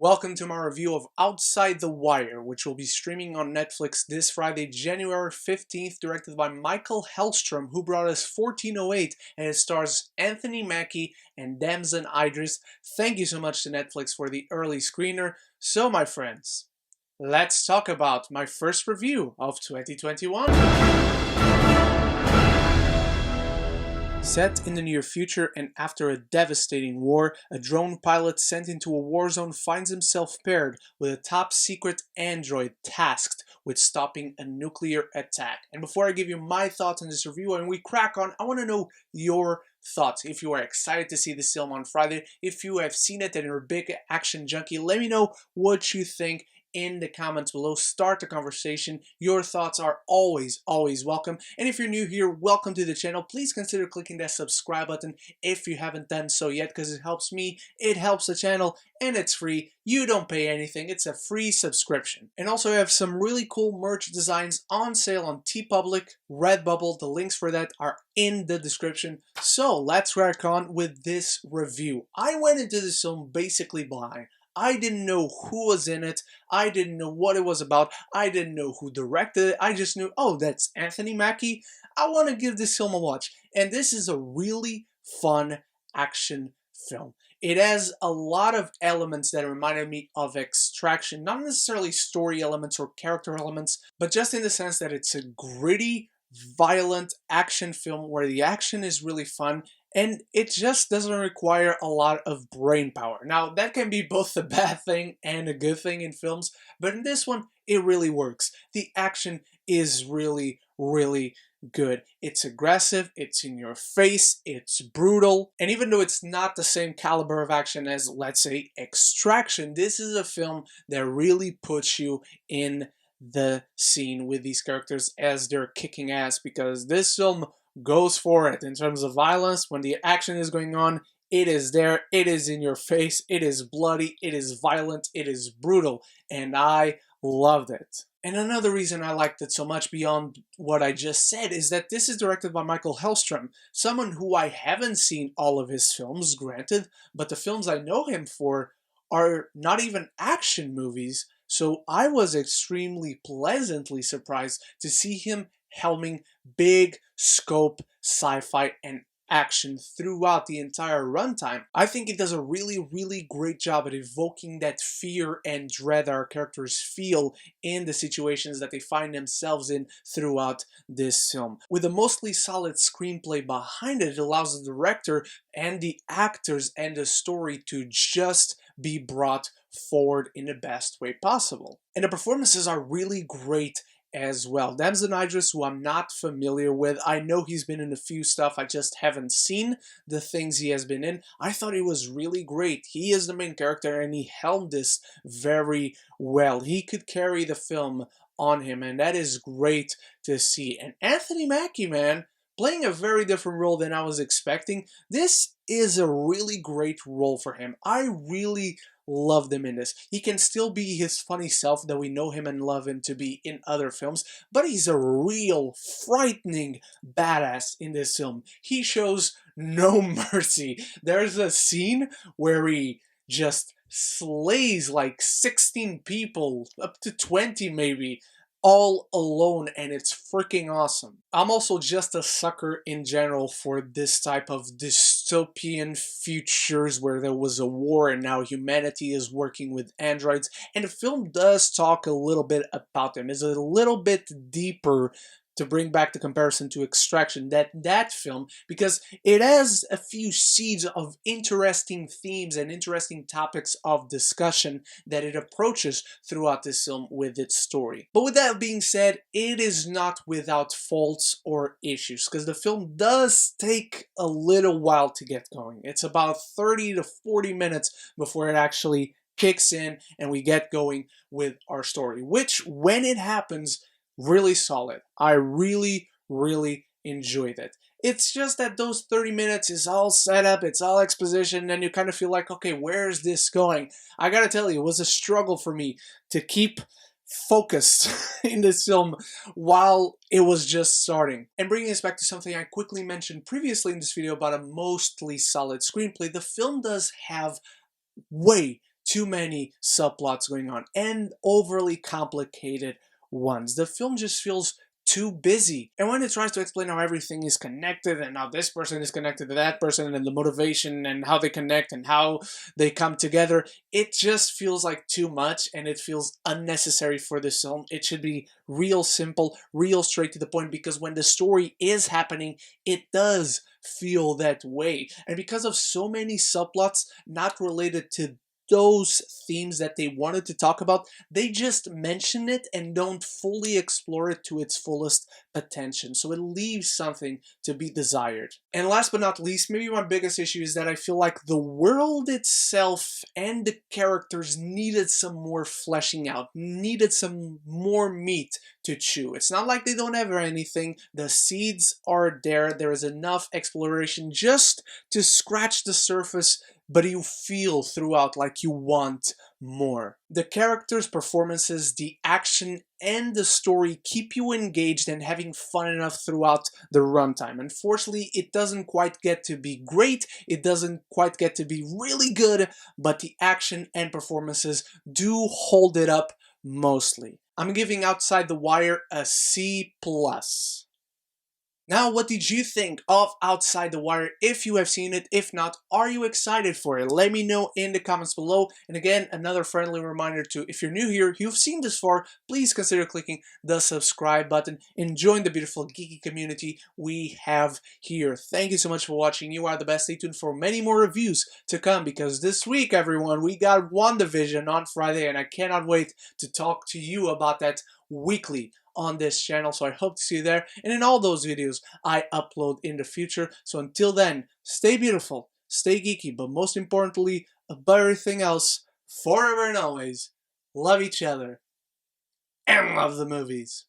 Welcome to my review of Outside the Wire, which will be streaming on Netflix this Friday, January 15th, directed by Mikael Hafstrom, who brought us 1408, and it stars Anthony Mackie and Damson Idris. Thank you so much to Netflix for the early screener. So, my friends, let's talk about my first review of 2021. Set in the near future and after a devastating war, a drone pilot sent into a war zone finds himself paired with a top-secret android tasked with stopping a nuclear attack. And before I give you my thoughts on this review and we crack on, I want to know your thoughts. If you are excited to see this film on Friday, if you have seen it and you're a big action junkie, let me know what you think in the comments below. Start the conversation. Your thoughts are always welcome. And if you're new here, welcome to the channel. Please consider clicking that subscribe button if you haven't done so yet, because it helps me, it helps the channel, and it's free. You don't pay anything. It's a free subscription. And also I have some really cool merch designs on sale on TeePublic, Redbubble. The links for that are in the description. So let's crack on with this review. I went into this film basically blind. I didn't know who was in it. I didn't know what it was about. I didn't know who directed it. I just knew, oh, that's Anthony Mackie. I want to give this film a watch. And this is a really fun action film. It has a lot of elements that reminded me of Extraction. Not necessarily story elements or character elements, but just in the sense that it's a gritty, violent action film where the action is really fun. And it just doesn't require a lot of brain power. Now, that can be both a bad thing and a good thing in films, but in this one, it really works. The action is really good. It's aggressive, it's in your face, it's brutal, and even though it's not the same caliber of action as, let's say, Extraction, this is a film that really puts you in the scene with these characters as they're kicking ass, because this film goes for it in terms of violence. When the action is going on, it is there, it is in your face, it is bloody, it is violent, it is brutal, and I loved it. And another reason I liked it so much beyond what I just said is that this is directed by Mikael Hafstrom, someone who I haven't seen all of his films, granted, but the films I know him for are not even action movies, so I was extremely pleasantly surprised to see him helming big scope sci-fi and action throughout the entire runtime. I think it does a really great job at evoking that fear and dread our characters feel in the situations that they find themselves in throughout this film. With a mostly solid screenplay behind it, it allows the director and the actors and the story to just be brought forward in the best way possible. And the performances are really great as well. Damson Idris, who I'm not familiar with, I know he's been in a few stuff, I just haven't seen the things he has been in. I thought he was really great. He is the main character and he held this very well. He could carry the film on him, and that is great to see. And Anthony Mackie, man, playing a very different role than I was expecting. This is a really great role for him. I really loved him in this. He can still be his funny self that we know him and love him to be in other films, but he's a real frightening badass in this film. He shows no mercy. There's a scene where he just slays like 16 people, up to 20 maybe, all alone, and it's freaking awesome. I'm also just a sucker in general for this type of dystopian futures where there was a war and now humanity is working with androids, and the film does talk a little bit about them. It's a little bit deeper, to bring back the comparison to Extraction, that film, because it has a few seeds of interesting themes and interesting topics of discussion that it approaches throughout this film with its story. But with that being said, it is not without faults or issues, because the film does take a little while to get going. It's about 30 to 40 minutes before it actually kicks in and we get going with our story, which, when it happens, really solid. I really enjoyed it. It's just that those 30 minutes is all set up, it's all exposition, and you kind of feel like, okay, where's this going? I gotta tell you, it was a struggle for me to keep focused in this film while it was just starting. And bringing us back to something I quickly mentioned previously in this video about a mostly solid screenplay, the film does have way too many subplots going on and overly complicated ones. The film just feels too busy. And when it tries to explain how everything is connected and how this person is connected to that person and the motivation and how they connect and how they come together, it just feels like too much and it feels unnecessary for this film. It should be real simple, real straight to the point, because when the story is happening, it does feel that way. And because of so many subplots not related to those themes that they wanted to talk about, they just mention it and don't fully explore it to its fullest potential. So it leaves something to be desired. And last but not least, maybe my biggest issue is that I feel like the world itself and the characters needed some more fleshing out, needed some more meat to chew. It's not like they don't have anything. The seeds are there. There is enough exploration just to scratch the surface, but you feel throughout like you want more. The characters' performances, the action, and the story keep you engaged and having fun enough throughout the runtime. Unfortunately, it doesn't quite get to be great, it doesn't quite get to be really good, but the action and performances do hold it up mostly. I'm giving Outside the Wire a C+. Now, what did you think of Outside the Wire? If you have seen it, if not, are you excited for it? Let me know in the comments below. And again, another friendly reminder to, if you're new here, you've seen this far, please consider clicking the subscribe button and join the beautiful geeky community we have here. Thank you so much for watching. You are the best. Stay tuned for many more reviews to come, because this week, everyone, we got WandaVision on Friday, and I cannot wait to talk to you about that weekly on this channel. So I hope to see you there and in all those videos I upload in the future. So until then, stay beautiful, stay geeky, but most importantly, above everything else, forever and always, love each other and love the movies.